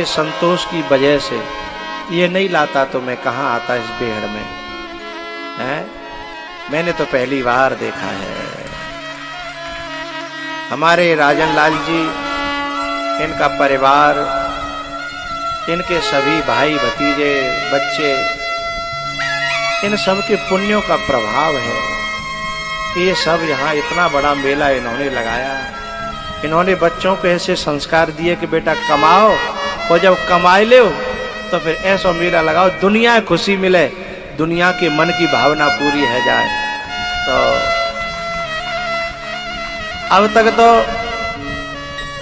संतोष की वजह से ये नहीं लाता तो मैं कहाँ आता इस बेहड़ में, हैं? मैंने तो पहली बार देखा है। हमारे राजन लाल जी, इनका परिवार, इनके सभी भाई भतीजे बच्चे, इन सब के पुण्यों का प्रभाव है। ये सब यहाँ इतना बड़ा मेला इन्होंने लगाया। इन्होंने बच्चों को ऐसे संस्कार दिए कि बेटा कमाओ, और जब कमाए ले तो फिर ऐसा मेला लगाओ, दुनिया खुशी मिले, दुनिया के मन की भावना पूरी है जाए। तो अब तक तो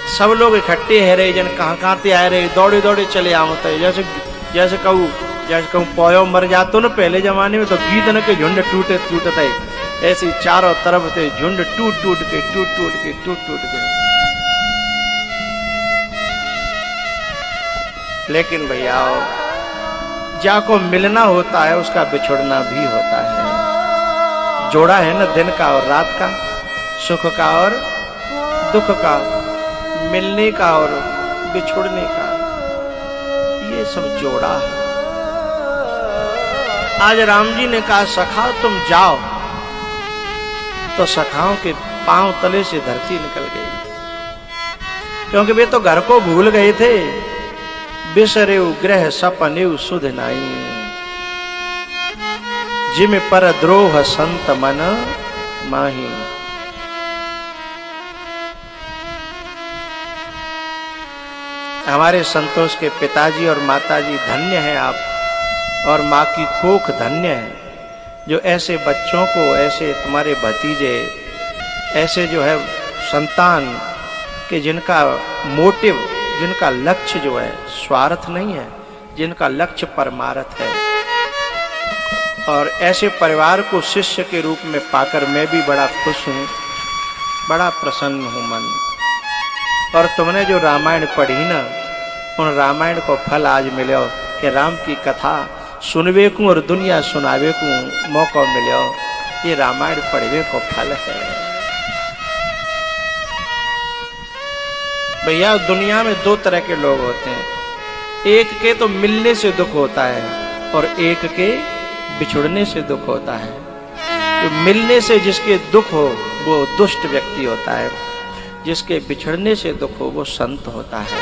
सब लोग इकट्ठे है रहे, जन कहाँ से आए रहे, दौड़े दौड़े चले आवते। जैसे कहूँ पोयो मर जातो ना पहले जमाने में, तो गीदड़ के झुंड टूटते ऐसे चारों तरफ से झुंड टूट के। लेकिन भैया जाको मिलना होता है उसका बिछुड़ना भी होता है। जोड़ा है ना दिन का और रात का, सुख का और दुख का, मिलने का और बिछुड़ने का, ये सब जोड़ा है। आज राम जी ने कहा सखा तुम जाओ, तो सखाओं के पांव तले से धरती निकल गई, क्योंकि वे तो घर को भूल गए थे। बिसरेउ ग्रह सपनेउ सुध नाई, जिम पर द्रोह संत मन माही। हमारे संतोष के पिताजी और माताजी धन्य हैं आप, और माँ की कोख धन्य है, जो ऐसे बच्चों को, ऐसे तुम्हारे भतीजे, ऐसे जो है संतान के जिनका मोटिव, जिनका लक्ष्य जो है स्वार्थ नहीं है, जिनका लक्ष्य परमार्थ है। और ऐसे परिवार को शिष्य के रूप में पाकर मैं भी बड़ा खुश हूँ, बड़ा प्रसन्न हूँ मन। और तुमने जो रामायण पढ़ी ना, उन रामायण को फल आज मिलो कि राम की कथा सुनवे को और दुनिया सुनावे को मौका मिलो। ये रामायण पढ़वे को फल है। भैया दुनिया में दो तरह के लोग होते हैं, एक के तो मिलने से दुख होता है और एक के बिछुड़ने से दुख होता है। तो मिलने से जिसके दुख हो वो दुष्ट व्यक्ति होता है, जिसके बिछड़ने से दुख हो वो संत होता है।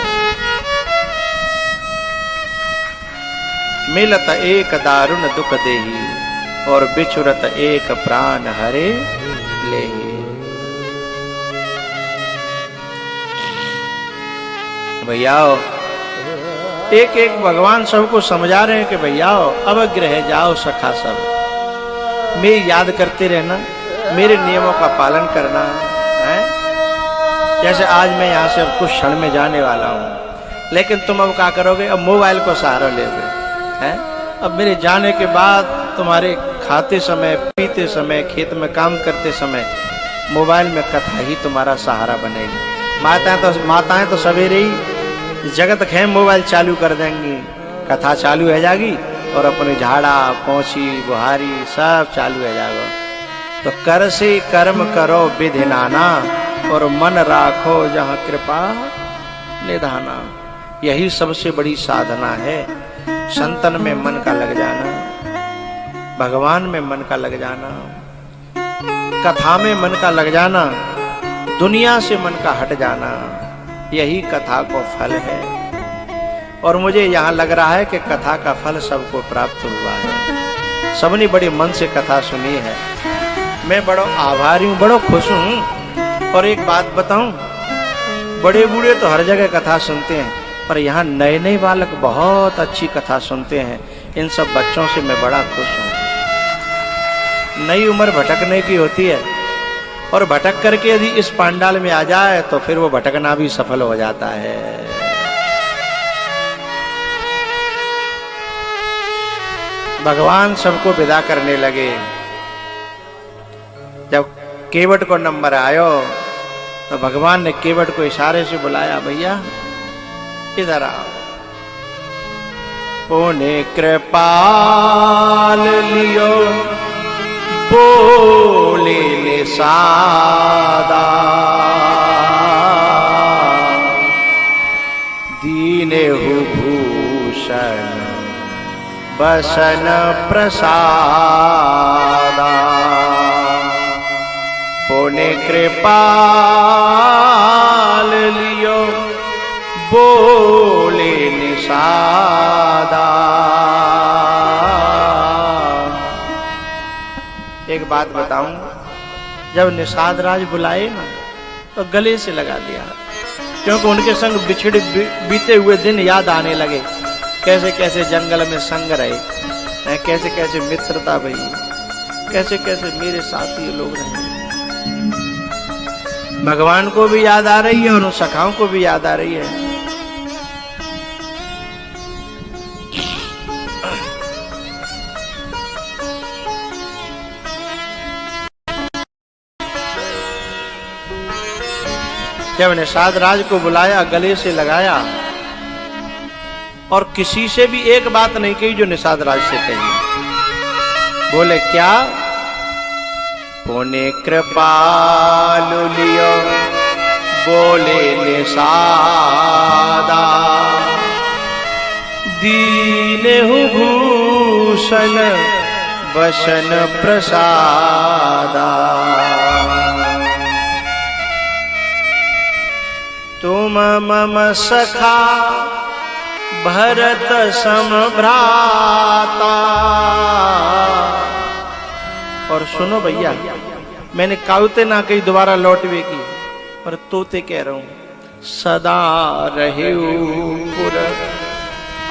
मिलत एक दारुण दुख देही, और बिछुरत एक प्राण हरे लेही। भैया एक एक भगवान सबको समझा रहे हैं कि भैया अब ग्रह जाओ सखा सब, मेरी याद करते रहना, मेरे नियमों का पालन करना है। जैसे आज मैं यहाँ से अब कुछ क्षण में जाने वाला हूँ, लेकिन तुम अब क्या करोगे, अब मोबाइल को सहारा लोगे हैं। अब मेरे जाने के बाद तुम्हारे खाते समय, पीते समय, खेत में काम करते समय मोबाइल में कथा ही तुम्हारा सहारा बनेगी। माताएं तो सवेरे ही जगत खेम मोबाइल चालू कर देंगी, कथा चालू है जाएगी, और अपने झाड़ा पहुंची बुहारी सब चालू है जाएगा। तो कर से कर्म करो विधि नाना, और मन राखो जहाँ कृपा निधाना। यही सबसे बड़ी साधना है, संतन में मन का लग जाना, भगवान में मन का लग जाना, कथा में मन का लग जाना, दुनिया से मन का हट जाना। यही कथा को फल है। और मुझे यहाँ लग रहा है कि कथा का फल सबको प्राप्त हुआ है। सबने बड़े मन से कथा सुनी है। मैं बड़ा आभारी हूँ, बड़ा खुश हूँ। और एक बात बताऊं, बड़े बूढ़े तो हर जगह कथा सुनते हैं, पर यहाँ नए नए बालक बहुत अच्छी कथा सुनते हैं। इन सब बच्चों से मैं बड़ा खुश हूँ। नई उम्र भटकने की होती है, और भटक करके यदि इस पांडाल में आ जाए तो फिर वो भटकना भी सफल हो जाता है। भगवान सबको विदा करने लगे। जब केवट को नंबर आयो तो भगवान ने केवट को इशारे से बुलाया, भैया इधर आओ। पुण्य कृपाल लियो बोले निषादा, दीने हु भूषण बसन प्रसादा पुण्य कृपाल लियो बोले निषादा। एक बात बताऊं, जब निषाद राज बुलाए ना तो गले से लगा लिया, क्योंकि उनके संग बिछड़े बीते हुए दिन याद आने लगे। कैसे कैसे जंगल में संग रहे, कैसे कैसे मित्रता भई, कैसे कैसे मेरे साथी लोग रहे। भगवान को भी याद आ रही है और उन सखाओं को भी याद आ रही है। जब निषाद राज को बुलाया, गले से लगाया और किसी से भी एक बात नहीं कही जो निषाद राज से कही। बोले क्या? पुण्य कृपालु लियो बोले निषादा दीनहु भूषण बसन प्रसादा। तुम मम सखा भरत समभ्राता। और सुनो भैया, मैंने काउते ना कही दोबारा लौटवे की, पर तोते कह रहा हूं। सदा रहे पुर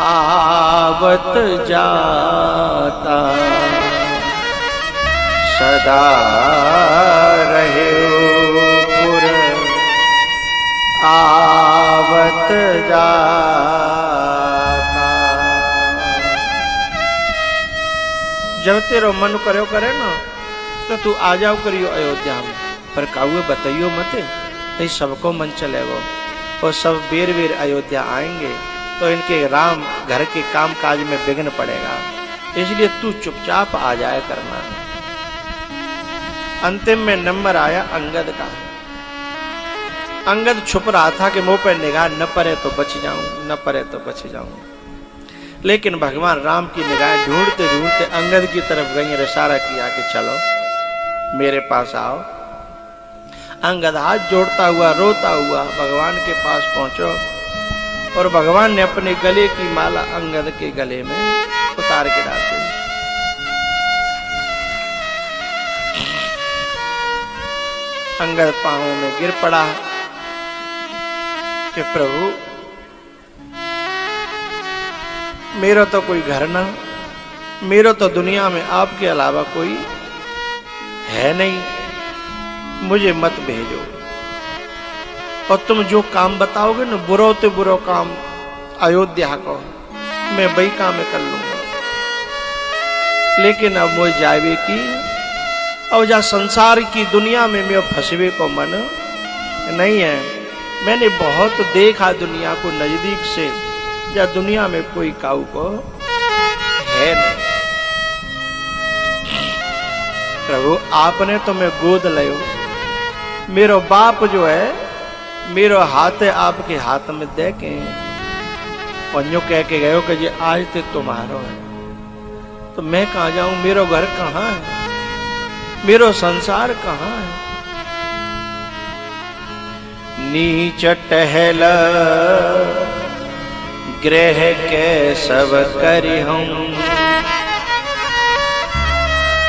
आवत जाता, सदा रहे पुर आवत जाता। जब तेरो मन करो करे ना तो तू आ जाओ करियो अयोध्या में, पर काहुए बताइयो मत, नहीं सबको मन चलेगा और सब बेर बेर अयोध्या आएंगे तो इनके राम घर के काम काज में विघ्न पड़ेगा, इसलिए तू चुपचाप आ जाया करना। अंतिम में नंबर आया अंगद का। अंगद छुप रहा था कि मुंह पर निगाह न पड़े तो बच जाऊं, न पड़े तो बच जाऊं। लेकिन भगवान राम की निगाहें ढूंढते ढूंढते अंगद की तरफ गई और इशारा किया कि चलो मेरे पास आओ। अंगद हाथ जोड़ता हुआ रोता हुआ भगवान के पास पहुंचो और भगवान ने अपने गले की माला अंगद के गले में उतार के डाल दी। अंगद पांवों में गिर पड़ा कि प्रभु मेरा तो कोई घर ना, मेरा तो दुनिया में आपके अलावा कोई है नहीं, मुझे मत भेजो। और तुम जो काम बताओगे ना बुरो ते बुरो काम अयोध्या को, मैं वही काम कर लूंगा। लेकिन अब मुझे जावे की और जा संसार की दुनिया में मैं फंसवे को मन नहीं है। मैंने बहुत देखा दुनिया को नजदीक से, या दुनिया में कोई काऊ को है नहीं। प्रभु आपने तो मैं गोद लियो, मेरो बाप जो है मेरो हाथ है आपके हाथ में दे के और यूं कह के गयो कि ये आज ते तुम्हारो है, तो मैं कहां जाऊं? मेरो घर कहां है, मेरो संसार कहां है? नीच टहल ग्रह के सब करी हम,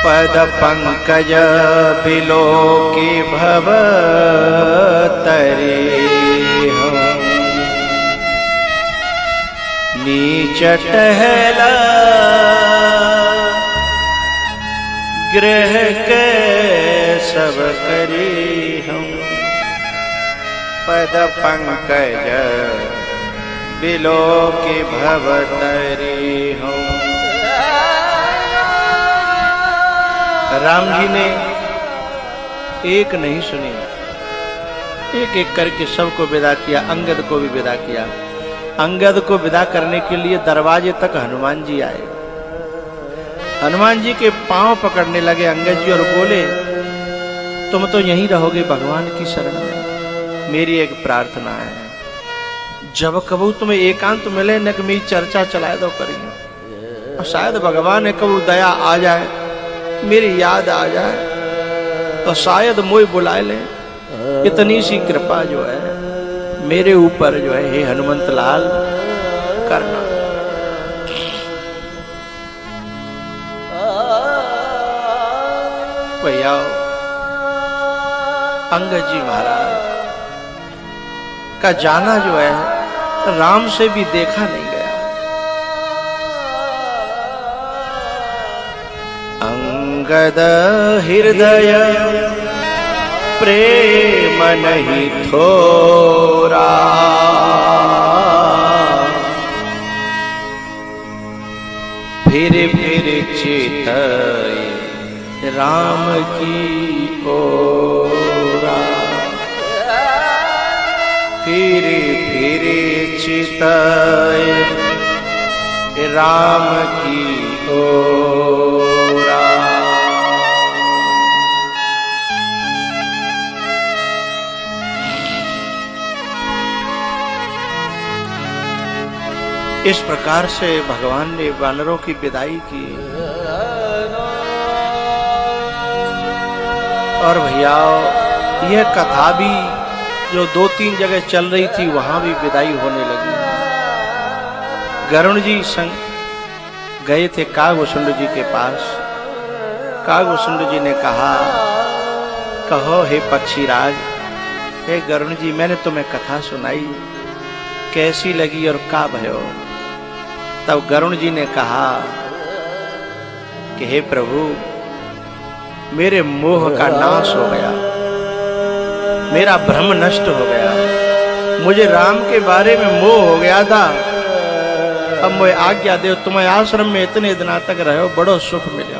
पद पंकज बिलो की भव तरी हम। नीच टहल ग्रह के सब करी हम, पद पंकज बिलो की भव तरी हम। राम जी ने एक नहीं सुनी, एक एक करके सबको विदा किया, अंगद को भी विदा किया। अंगद को विदा करने के लिए दरवाजे तक हनुमान जी आए। हनुमान जी के पांव पकड़ने लगे अंगद जी और बोले तुम तो यहीं रहोगे भगवान की शरण में, मेरी एक प्रार्थना है, जब कबू तुम्हें एकांत मिले न मेरी चर्चा चलाए दो करिए, और शायद भगवान कबू दया आ जाए, मेरी याद आ जाए, और शायद मोई बुलाए ले। इतनी सी कृपा जो है मेरे ऊपर जो है हे हनुमंत लाल करना। भैया अंगद जी महाराज का जाना जो है राम से भी देखा नहीं गया। अंगद हृदय प्रेम नहीं थोरा, फिर चितय राम की ओरा, फिर चितय राम की ओरा। इस प्रकार से भगवान ने वानरों की विदाई की। और भैया यह कथा भी जो 2-3 जगह चल रही थी वहां भी विदाई होने लगी। गरुण जी संग गए थे कागभूषुंड जी के पास। कागभूषुंड जी ने कहा, कहो हे पक्षीराज, हे गरुण जी, मैंने तुम्हें कथा सुनाई, कैसी लगी और का भयो? तब गरुण जी ने कहा कि हे प्रभु, मेरे मोह का नाश हो गया, मेरा भ्रम नष्ट हो गया, मुझे राम के बारे में मोह हो गया था। अब मुझे आज्ञा दे, तुम्हें आश्रम में इतने दिनों तक रहो, बड़ो सुख मिले।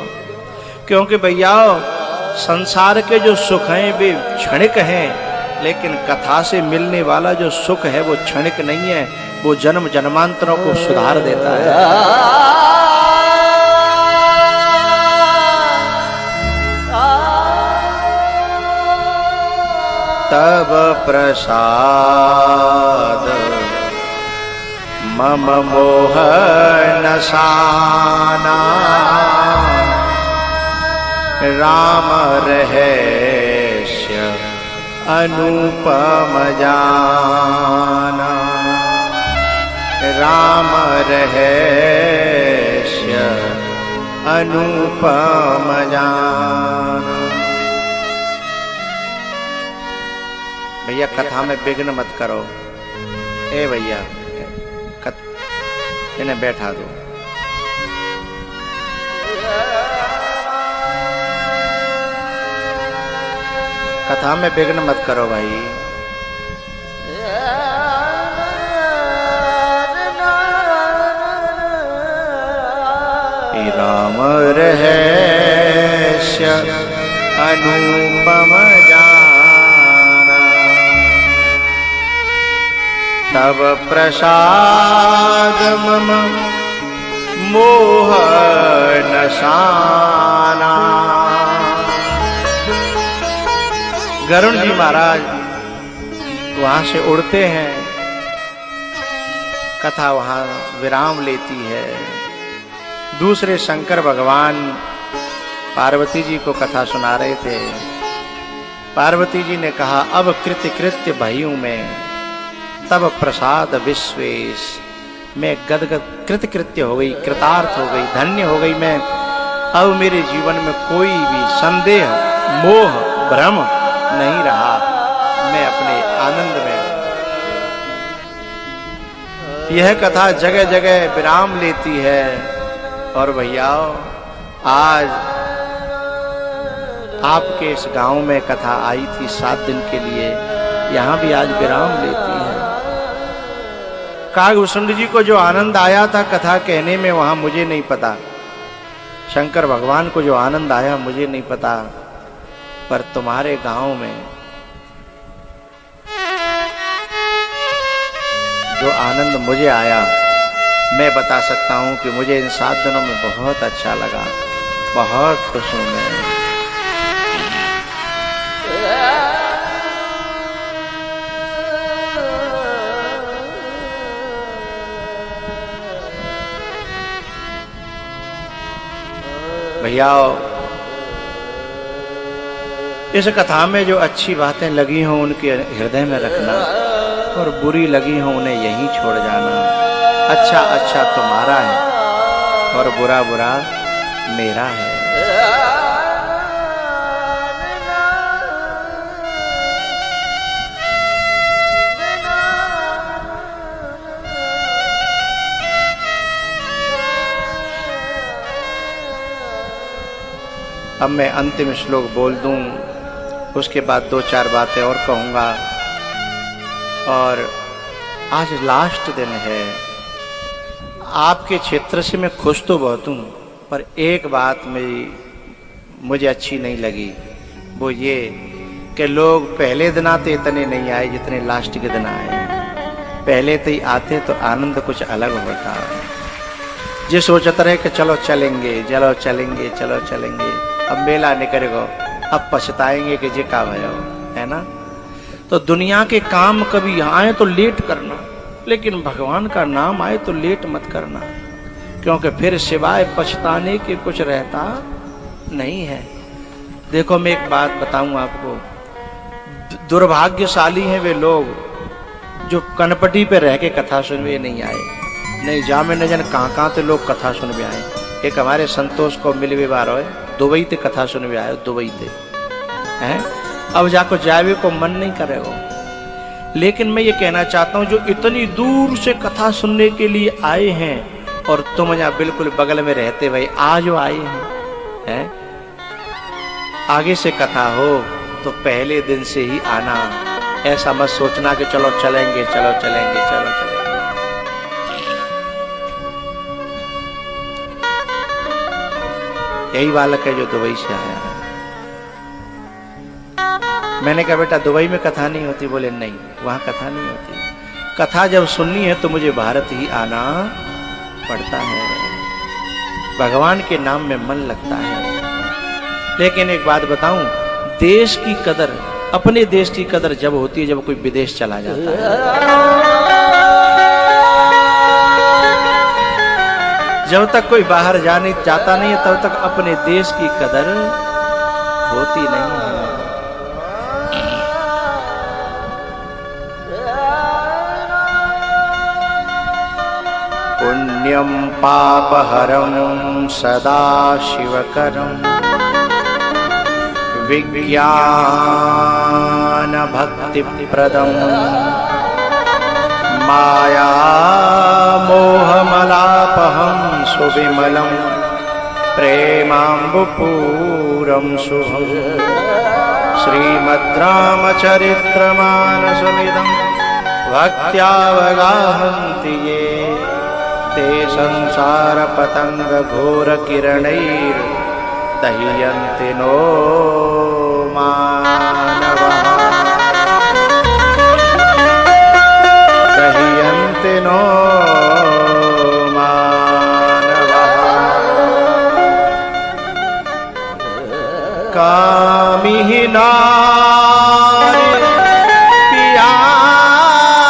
क्योंकि भैया संसार के जो सुख हैं वे क्षणिक हैं, लेकिन कथा से मिलने वाला जो सुख है वो क्षणिक नहीं है, वो जन्म जन्मांतरों को सुधार देता है। तब प्रसाद मम मोह नसाना, राम रहस्य अनुपम जाना, राम रहस्य अनुपम जाना। भैया कथा में विघ्न मत करो। ए भैया इन्हें बैठा दो। कथा में विघ्न मत करो भाई। राम रहस्य अनुपम जाना, तब प्रसाद मम मोह नसाना। गरुण जी महाराज वहां से उड़ते हैं, कथा वहां विराम लेती है। दूसरे शंकर भगवान पार्वती जी को कथा सुना रहे थे। पार्वती जी ने कहा, अब कृत्य भयू में, तब प्रसाद विश्वेश। मैं गदगद कृत्य हो गई, कृतार्थ हो गई, धन्य हो गई मैं। अब मेरे जीवन में कोई भी संदेह, मोह, भ्रम नहीं रहा। मैं अपने आनंद में। यह कथा जगह जगह विराम लेती है। और भैया आज आपके इस गांव में कथा आई थी 7 दिन के लिए, यहां भी आज विराम लेती है। कागभूषुंड जी को जो आनंद आया था कथा कहने में, वहां मुझे नहीं पता। शंकर भगवान को जो आनंद आया मुझे नहीं पता, पर तुम्हारे गांव में जो आनंद मुझे आया, मैं बता सकता हूं कि मुझे इन 7 दिनों में बहुत अच्छा लगा, बहुत खुश हूं मैं। भैयाओ, इस कथा में जो अच्छी बातें लगी हों उनके हृदय में रखना, और बुरी लगी हों उन्हें यहीं छोड़ जाना। अच्छा अच्छा तुम्हारा है और बुरा बुरा मेरा है। अब मैं अंतिम श्लोक बोल दूं, उसके बाद दो चार बातें और कहूंगा। और आज लास्ट दिन है। आपके क्षेत्र से मैं खुश तो बहुत हूं, पर एक बात मुझे अच्छी नहीं लगी, वो ये कि लोग पहले दिन आते इतने नहीं आए जितने लास्ट के दिन आए। पहले तो ही आते तो आनंद कुछ अलग होता। जो सोचते रहे कि चलो चलेंगे चलो चलेंगे चलो चलेंगे, अब मेला निकलेगा, अब पछताएंगे कि जे का भयो, है ना। तो दुनिया के काम कभी आए तो लेट करना, लेकिन भगवान का नाम आए तो लेट मत करना, क्योंकि फिर सिवाय पछताने के कुछ रहता नहीं है। देखो मैं एक बात बताऊं आपको, दुर्भाग्यशाली हैं वे लोग जो कनपटी पे रह के कथा सुनवे नहीं आए। नहीं जामे न जन कहाँ तो लोग कथा सुनवे आए। एक हमारे संतोष को मिलवे बार हो दुबई ते कथा सुनवे आए, दुबई ते हैं, अब जाको जावे को मन नहीं करेगा। लेकिन मैं ये कहना चाहता हूँ, जो इतनी दूर से कथा सुनने के लिए आए हैं और तुम यहाँ बिल्कुल बगल में रहते भाई आज वो आए हैं, आगे से कथा हो तो पहले दिन से ही आना। ऐसा मत सोचना कि चलो चलेंगे चलो चलेंगे चलो चलेंगे। यही बालक है जो दुबई से आया है। मैंने कहा बेटा दुबई में कथा नहीं होती, बोले नहीं वहां कथा नहीं होती। कथा जब सुननी है तो मुझे भारत ही आना पड़ता है, भगवान के नाम में मन लगता है। लेकिन एक बात बताऊं, देश की कदर, अपने देश की कदर जब होती है जब कोई विदेश चला जाता है। जब तक कोई बाहर जाता नहीं है तब तक अपने देश की कदर होती नहीं है। पुण्यम पापहरम सदा शिवकरम विज्ञान भक्ति प्रदम माया मोहमलापहं सुविमलं प्रेमाम्बुपूरं शुभं श्रीमद् रामचरित्रमानसमिदं भक्त्यावगाहन्ति ये ते संसारपतङ्गघोरकिरणैर्दह्यन्ति नो मानवः दह्यन्ति नो कामिहि नारी प्यारी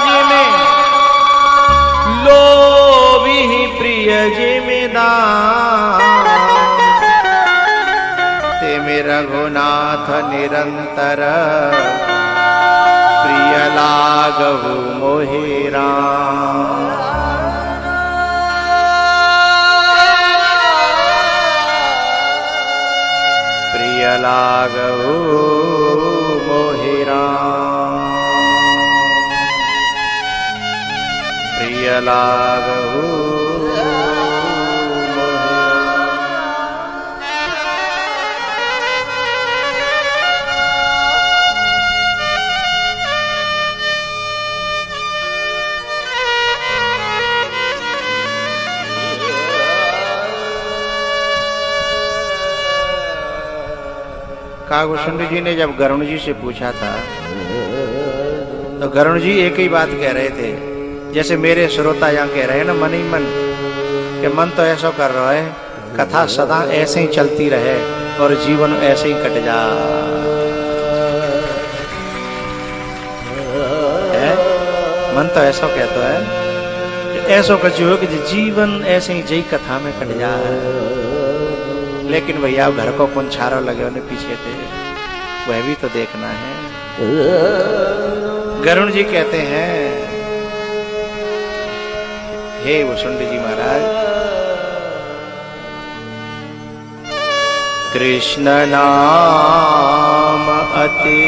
जिमे लोभिहि प्रिय जिमिदान तेमे रघुनाथ निरंतर प्रिय लागहु मोहि राम। लागहु मोहि राम, प्रिय लागहु मोहि कागभूषण जी ने जब गरुण जी से पूछा था तो गरुण जी एक ही बात कह रहे थे, जैसे मेरे श्रोता यहाँ कह रहे हैं ना मन ही मन, कि मन तो ऐसा कर रहा है कथा सदा ऐसे ही चलती रहे और जीवन ऐसे ही कट जा। मन तो ऐसा कहता है कि ऐसो कछु हो कि जीवन ऐसे ही जई कथा में कट जा। लेकिन भैया घर को कौन छारो लगे उन्हें पीछे थे, वह भी तो देखना है। गरुण जी कहते हैं, हे वसुंड जी महाराज, कृष्ण नाम अति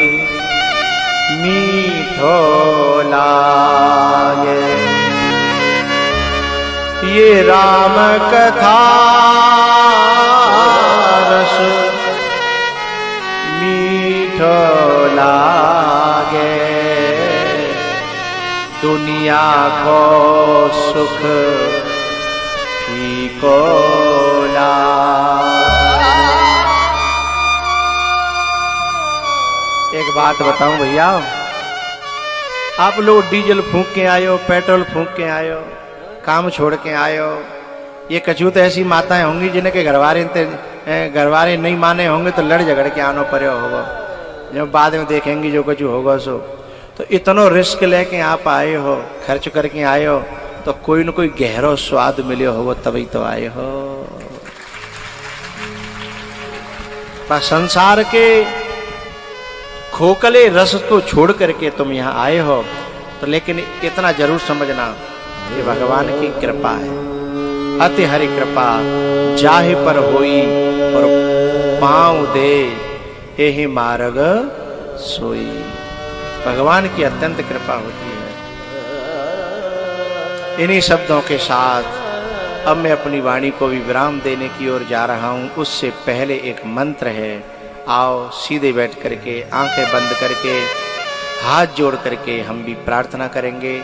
मीठो लागे, ये राम कथा रस मीठो लागे, दुनिया को सुख फीको लागे। एक बात बताऊं भैया, आप लोग डीजल फूंक के आयो, पेट्रोल फूंक के आयो, काम छोड़ के आयो, ये कछु तो ऐसी माताएं होंगी जिन्हें के घरवारे नहीं माने होंगे तो लड़ झगड़ के आनो पड़े होगा, जब बाद में देखेंगे जो कछु होगा सो। तो इतना रिस्क लेके आप आए हो, खर्च करके आए हो, तो कोई न कोई गहरा स्वाद मिले होगा तभी तो आए हो। पर संसार के खोखले रस को छोड़ करके तुम यहाँ आए हो, तो लेकिन इतना जरूर समझना कि भगवान की कृपा है, अति हरि कृपा जाहे पर होई और पाँव दे एहि मार्ग सोई। भगवान की अत्यंत कृपा होती है। इन्हीं शब्दों के साथ अब मैं अपनी वाणी को भी विराम देने की ओर जा रहा हूं। उससे पहले एक मंत्र है, आओ सीधे बैठ करके आंखें बंद करके हाथ जोड़ करके हम भी प्रार्थना करेंगे।